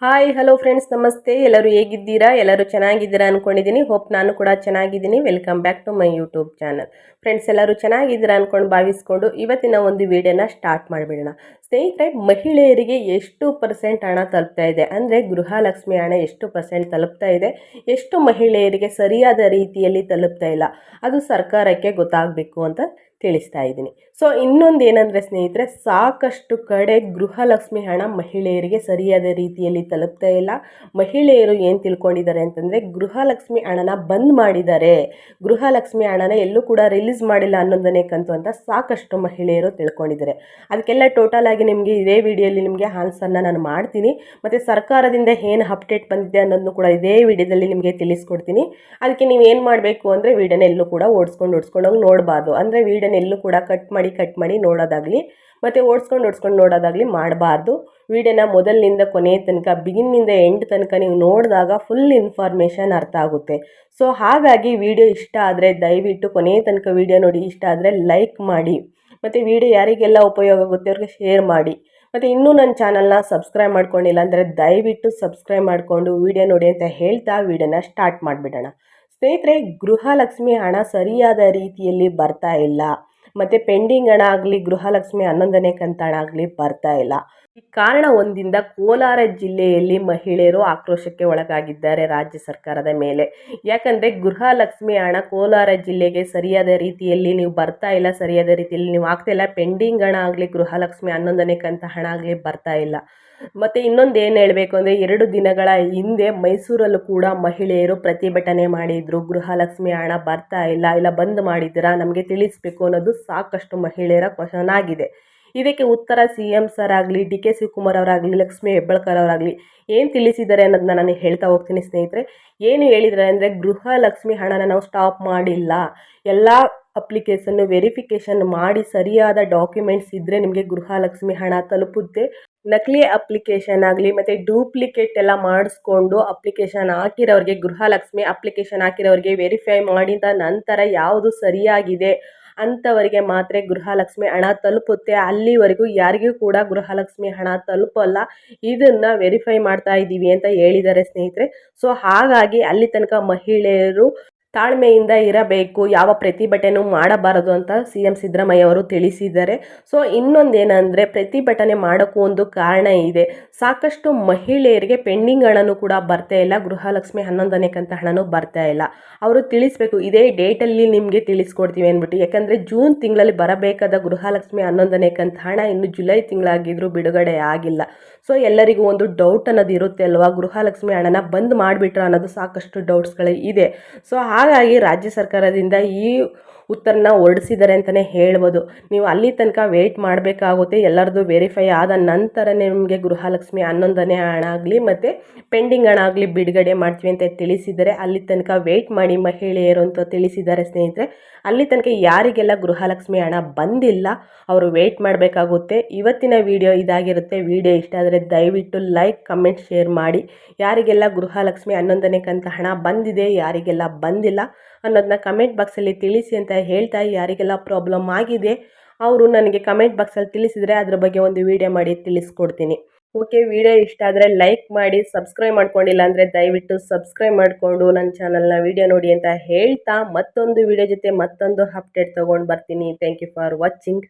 Hi hello friends, ನಮಸ್ತೆ. ಎಲ್ಲರೂ ಹೇಗಿದ್ದೀರಾ? ಎಲ್ಲರೂ ಚೆನ್ನಾಗಿದ್ದೀರಾ ಅಂದ್ಕೊಂಡಿದ್ದೀನಿ. ಹೋಪ್ ನಾನು ಕೂಡ ಚೆನ್ನಾಗಿದ್ದೀನಿ. Welcome back to my YouTube channel. Friends, ಎಲ್ಲರೂ ಚೆನ್ನಾಗಿದ್ದೀರಾ ಅಂದ್ಕೊಂಡು ಭಾವಿಸ್ಕೊಂಡು ಇವತ್ತಿನ ಒಂದು ವಿಡಿಯೋನ ಸ್ಟಾರ್ಟ್ ಮಾಡಿಬಿಡೋಣ. ಸ್ನೇಹಿತರೆ, ಮಹಿಳೆಯರಿಗೆ ಎಷ್ಟು ಪರ್ಸೆಂಟ್ ಹಣ ತಲುಪ್ತಾ ಇದೆ ಅಂದರೆ ಗೃಹಲಕ್ಷ್ಮಿ ಹಣ ಎಷ್ಟು ಪರ್ಸೆಂಟ್ ತಲುಪ್ತಾ ಇದೆ, ಎಷ್ಟು ಮಹಿಳೆಯರಿಗೆ ಸರಿಯಾದ ರೀತಿಯಲ್ಲಿ ತಲುಪ್ತಾ ಇಲ್ಲ, ಅದು ಸರ್ಕಾರಕ್ಕೆ ಗೊತ್ತಾಗಬೇಕು ಅಂತ ತಿಳಿಸ್ತಾ ಇದ್ದೀನಿ. ಸೊ ಇನ್ನೊಂದು ಏನಂದರೆ ಸ್ನೇಹಿತರೆ, ಸಾಕಷ್ಟು ಕಡೆ ಗೃಹಲಕ್ಷ್ಮಿ ಹಣ ಮಹಿಳೆಯರಿಗೆ ಸರಿಯಾದ ರೀತಿಯಲ್ಲಿ ತಲುಪ್ತಾ ಇಲ್ಲ. ಮಹಿಳೆಯರು ಏನು ತಿಳ್ಕೊಂಡಿದ್ದಾರೆ ಅಂತಂದರೆ, ಗೃಹಲಕ್ಷ್ಮಿ ಹಣನ ಬಂದ್ ಮಾಡಿದ್ದಾರೆ, ಗೃಹಲಕ್ಷ್ಮಿ ಹಣನ ಎಲ್ಲೂ ಕೂಡ ರಿಲೀಸ್ ಮಾಡಿಲ್ಲ ಅನ್ನೋದನ್ನೇ ಕಂತು ಅಂತ ಸಾಕಷ್ಟು ಮಹಿಳೆಯರು ತಿಳ್ಕೊಂಡಿದ್ದಾರೆ. ಅದಕ್ಕೆಲ್ಲ ಟೋಟಲ್ ಆಗಿ ನಿಮಗೆ ಇದೇ ವಿಡಿಯೋಲಿ ನಿಮಗೆ ಆನ್ಸರ್ನ ನಾನು ಮಾಡ್ತೀನಿ. ಮತ್ತು ಸರ್ಕಾರದಿಂದ ಏನು ಅಪ್ಡೇಟ್ ಬಂದಿದೆ ಅನ್ನೋದನ್ನು ಕೂಡ ಇದೇ ವಿಡಿಯೋದಲ್ಲಿ ನಿಮಗೆ ತಿಳಿಸ್ಕೊಡ್ತೀನಿ. ಅದಕ್ಕೆ ನೀವು ಏನು ಮಾಡಬೇಕು ಅಂದರೆ, ವಿಡಿಯೋನ ಎಲ್ಲೂ ಕೂಡ ಓಡಿಸ್ಕೊಂಡೋಗಿ ನೋಡಬಾರ್ದು. ಅಂದರೆ ವಿಡಿಯೋನ ಎಲ್ಲೂ ಕೂಡ ಕಟ್ ಮಾಡಿ ನೋಡೋದಾಗಲಿ ಮತ್ತು ಓಡಿಸ್ಕೊಂಡು ನೋಡೋದಾಗಲಿ ಮಾಡಬಾರ್ದು. ವಿಡಿಯೋನ ಮೊದಲಿನಿಂದ ಕೊನೆಯ ತನಕ, ಬಿಗಿನ್ನಿಂದ ಎಂಡ್ ತನಕ ನೀವು ನೋಡಿದಾಗ ಫುಲ್ ಇನ್ಫಾರ್ಮೇಷನ್ ಅರ್ಥ ಆಗುತ್ತೆ. ಸೊ ಹಾಗಾಗಿ ವಿಡಿಯೋ ಇಷ್ಟ ಆದರೆ ದಯವಿಟ್ಟು ಕೊನೆಯ ತನಕ ವಿಡಿಯೋ ನೋಡಿ. ಇಷ್ಟ ಆದರೆ ಲೈಕ್ ಮಾಡಿ ಮತ್ತು ವಿಡಿಯೋ ಯಾರಿಗೆಲ್ಲ ಉಪಯೋಗ ಆಗುತ್ತೆ ಅವ್ರಿಗೆ ಶೇರ್ ಮಾಡಿ. ಮತ್ತು ಇನ್ನೂ ನನ್ನ ಚಾನಲ್ನ ಸಬ್ಸ್ಕ್ರೈಬ್ ಮಾಡ್ಕೊಂಡಿಲ್ಲ ಅಂದರೆ ದಯವಿಟ್ಟು ಸಬ್ಸ್ಕ್ರೈಬ್ ಮಾಡಿಕೊಂಡು ವಿಡಿಯೋ ನೋಡಿ ಅಂತ ಹೇಳ್ತಾ ವಿಡಿಯೋನ ಸ್ಟಾರ್ಟ್ ಮಾಡಿಬಿಡೋಣ. ಸ್ನೇಹಿತರೆ, ಗೃಹಲಕ್ಷ್ಮಿ ಹಣ ಸರಿಯಾದ ರೀತಿಯಲ್ಲಿ ಬರ್ತಾ ಇಲ್ಲ. ಮತ್ತು ಪೆಂಡಿಂಗ್ ಹಣ ಆಗಲಿ, ಗೃಹಲಕ್ಷ್ಮಿ 11ನೇ ಕಂತು ಹಣ ಆಗಲಿ ಬರ್ತಾ ಇಲ್ಲ. ಈ ಕಾರಣ ಒಂದಿಂದ ಕೋಲಾರ ಜಿಲ್ಲೆಯಲ್ಲಿ ಮಹಿಳೆಯರು ಆಕ್ರೋಶಕ್ಕೆ ಒಳಗಾಗಿದ್ದಾರೆ ರಾಜ್ಯ ಸರ್ಕಾರದ ಮೇಲೆ. ಯಾಕಂದರೆ ಗೃಹಲಕ್ಷ್ಮಿ ಹಣ ಕೋಲಾರ ಜಿಲ್ಲೆಗೆ ಸರಿಯಾದ ರೀತಿಯಲ್ಲಿ ನೀವು ಬರ್ತಾ ಇಲ್ಲ, ಸರಿಯಾದ ರೀತಿಯಲ್ಲಿ ನೀವು ಆಗ್ತಾ ಇಲ್ಲ. ಪೆಂಡಿಂಗ್ ಹಣ ಆಗಲಿ, ಗೃಹಲಕ್ಷ್ಮಿ 11ನೇ ಕಂತು ಹಣ ಆಗಲಿ ಬರ್ತಾ ಇಲ್ಲ. ಮತ್ತು ಇನ್ನೊಂದು ಏನು ಹೇಳಬೇಕು ಅಂದರೆ, 2 ದಿನಗಳ ಹಿಂದೆ ಮೈಸೂರಲ್ಲೂ ಕೂಡ ಮಹಿಳೆಯರು ಪ್ರತಿಭಟನೆ ಮಾಡಿದರು. ಗೃಹಲಕ್ಷ್ಮಿ ಹಣ ಬರ್ತಾ ಇಲ್ಲ ಬಂದ್ ಮಾಡಿದ್ದೀರಾ, ನಮಗೆ ತಿಳಿಸಬೇಕು ಅನ್ನೋದು ಸಾಕಷ್ಟು ಮಹಿಳೆಯರ ಕ್ವಶನ್ ಆಗಿದೆ. ಇದಕ್ಕೆ ಉತ್ತರ CM ಸರ್ ಆಗಲಿ, DK ಶಿವಕುಮಾರ್ ಅವರಾಗಲಿ, ಲಕ್ಷ್ಮಿ ಹೆಬ್ಬಾಳ್ಕರ್ ಅವರಾಗಲಿ ಏನು ತಿಳಿಸಿದ್ದಾರೆ ಅನ್ನೋದನ್ನ ನಾನು ಹೇಳ್ತಾ ಹೋಗ್ತೀನಿ. ಸ್ನೇಹಿತರೆ, ಏನು ಹೇಳಿದ್ದಾರೆ ಅಂದರೆ, ಗೃಹಲಕ್ಷ್ಮಿ ಹಣನ ನಾವು ಸ್ಟಾಪ್ ಮಾಡಿಲ್ಲ, ಎಲ್ಲ ಅಪ್ಲಿಕೇಶನ್ನು ವೆರಿಫಿಕೇಷನ್ ಮಾಡಿ ಸರಿಯಾದ ಡಾಕ್ಯುಮೆಂಟ್ಸ್ ಇದ್ದರೆ ನಿಮಗೆ ಗೃಹಲಕ್ಷ್ಮಿ ಹಣ ತಲುಪುತ್ತೆ. ನಕಲಿ ಅಪ್ಲಿಕೇಶನ್ ಆಗಲಿ ಮತ್ತು ಡೂಪ್ಲಿಕೇಟ್ ಎಲ್ಲ ಮಾಡಿಸ್ಕೊಂಡು ಅಪ್ಲಿಕೇಶನ್ ಹಾಕಿರೋರಿಗೆ, ಗೃಹಲಕ್ಷ್ಮಿ ಅಪ್ಲಿಕೇಶನ್ ಹಾಕಿರೋರಿಗೆ ವೆರಿಫೈ ಮಾಡಿದ ನಂತರ ಯಾವುದು ಸರಿಯಾಗಿದೆ ಅಂಥವರಿಗೆ ಮಾತ್ರ ಗೃಹಲಕ್ಷ್ಮಿ ಹಣ ತಲುಪುತ್ತೆ. ಅಲ್ಲಿವರೆಗೂ ಯಾರಿಗೂ ಕೂಡ ಗೃಹಲಕ್ಷ್ಮಿ ಹಣ ತಲುಪಲ್ಲ. ಇದನ್ನು ವೆರಿಫೈ ಮಾಡ್ತಾ ಇದ್ದೀವಿ ಅಂತ ಹೇಳಿದ್ದಾರೆ ಸ್ನೇಹಿತರೆ. ಸೊ ಹಾಗಾಗಿ ಅಲ್ಲಿ ತನಕ ಮಹಿಳೆಯರು ತಾಳ್ಮೆಯಿಂದ ಇರಬೇಕು, ಯಾವ ಪ್ರತಿಭಟನೆ ಮಾಡಬಾರದು ಅಂತ CM ಸಿದ್ದರಾಮಯ್ಯ ಅವರು ತಿಳಿಸಿದ್ದಾರೆ. ಸೊ ಇನ್ನೊಂದೇನೆಂದರೆ, ಪ್ರತಿಭಟನೆ ಮಾಡೋಕ್ಕೂ ಒಂದು ಕಾರಣ ಇದೆ. ಸಾಕಷ್ಟು ಮಹಿಳೆಯರಿಗೆ ಪೆಂಡಿಂಗ್ ಹಣನೂ ಕೂಡ ಬರ್ತಾ ಇಲ್ಲ, ಗೃಹಲಕ್ಷ್ಮಿ 11ನೇ ಕಂತು ಹಣನೂ ಬರ್ತಾ ಇಲ್ಲ. ಅವರು ತಿಳಿಸ್ಬೇಕು, ಇದೇ ಡೇಟಲ್ಲಿ ನಿಮಗೆ ತಿಳಿಸ್ಕೊಡ್ತೀವಿ ಅಂದ್ಬಿಟ್ಟು. ಯಾಕಂದರೆ ಜೂನ್ ತಿಂಗಳಲ್ಲಿ ಬರಬೇಕಾದ ಗೃಹಲಕ್ಷ್ಮಿ 11ನೇ ಕಂತು ಹಣ ಇನ್ನು ಜುಲೈ ತಿಂಗಳಾಗಿದ್ರೂ ಬಿಡುಗಡೆ ಆಗಿಲ್ಲ. ಸೊ ಎಲ್ಲರಿಗೂ ಒಂದು ಡೌಟ್ ಅನ್ನೋದು ಇರುತ್ತೆ ಅಲ್ವಾ, ಗೃಹಲಕ್ಷ್ಮಿ ಹಣನ ಬಂದ್ ಮಾಡಿಬಿಟ್ರ ಅನ್ನೋದು ಸಾಕಷ್ಟು ಡೌಟ್ಸ್ಗಳು ಇದೆ. ಸೊ ಹಾಗಾಗಿ ರಾಜ್ಯ ಸರ್ಕಾರದಿಂದ ಈ ಉತ್ತರನ ಹೊರಡಿಸಿದ್ದಾರೆ ಅಂತಲೇ ಹೇಳ್ಬೋದು. ನೀವು ಅಲ್ಲಿ ತನಕ ವೆಯ್ಟ್ ಮಾಡಬೇಕಾಗುತ್ತೆ. ಎಲ್ಲರದು ವೆರಿಫೈ ಆದ ನಂತರ ನಿಮಗೆ ಗೃಹಲಕ್ಷ್ಮಿ 11ನೇ ಹಣ ಆಗಲಿ ಮತ್ತು ಪೆಂಡಿಂಗ್ ಹಣ ಆಗಲಿ ಬಿಡುಗಡೆ ಮಾಡ್ತೀವಿ ಅಂತ ತಿಳಿಸಿದ್ದಾರೆ. ಅಲ್ಲಿ ತನಕ ವೆಯ್ಟ್ ಮಾಡಿ ಮಹಿಳೆಯರು ಅಂತ ತಿಳಿಸಿದ್ದಾರೆ ಸ್ನೇಹಿತರೆ. ಅಲ್ಲಿ ತನಕ ಯಾರಿಗೆಲ್ಲ ಗೃಹಲಕ್ಷ್ಮಿ ಹಣ ಬಂದಿಲ್ಲ ಅವರು ವೆಯ್ಟ್ ಮಾಡಬೇಕಾಗುತ್ತೆ. ಇವತ್ತಿನ ವಿಡಿಯೋ ಇದಾಗಿರುತ್ತೆ. ವಿಡಿಯೋ ಇಷ್ಟ ಆದರೆ ದಯವಿಟ್ಟು ಲೈಕ್, ಕಮೆಂಟ್, ಶೇರ್ ಮಾಡಿ. ಯಾರಿಗೆಲ್ಲ ಗೃಹಲಕ್ಷ್ಮಿ 11ನೇ ಕಂತು ಹಣ ಬಂದಿದೆ, ಯಾರಿಗೆಲ್ಲ ಬಂದಿಲ್ಲ ಅನ್ನೋದನ್ನ ಕಮೆಂಟ್ ಬಾಕ್ಸಲ್ಲಿ ತಿಳಿಸಿ ಅಂತ ಹೇಳ್ತಾ, ಯಾರಿಗೆಲ್ಲ ಪ್ರಾಬ್ಲಮ್ ಆಗಿದೆ ಅವರು ನನಗೆ ಕಮೆಂಟ್ ಬಾಕ್ಸಲ್ಲಿ ತಿಳಿಸಿದರೆ ಅದ್ರ ಬಗ್ಗೆ ಒಂದು ವಿಡಿಯೋ ಮಾಡಿ ತಿಳಿಸ್ಕೊಡ್ತೀನಿ. ಓಕೆ, ವಿಡಿಯೋ ಇಷ್ಟ ಆದರೆ ಲೈಕ್ ಮಾಡಿ. ಸಬ್ಸ್ಕ್ರೈಬ್ ಮಾಡ್ಕೊಂಡಿಲ್ಲ ಅಂದರೆ ದಯವಿಟ್ಟು ಸಬ್ಸ್ಕ್ರೈಬ್ ಮಾಡಿಕೊಂಡು ನನ್ನ ಚಾನಲ್ನ ವಿಡಿಯೋ ನೋಡಿ ಅಂತ ಹೇಳ್ತಾ, ಮತ್ತೊಂದು ವಿಡಿಯೋ ಜೊತೆ ಮತ್ತೊಂದು ಅಪ್ಡೇಟ್ ತೊಗೊಂಡು ಬರ್ತೀನಿ. Thank you for watching.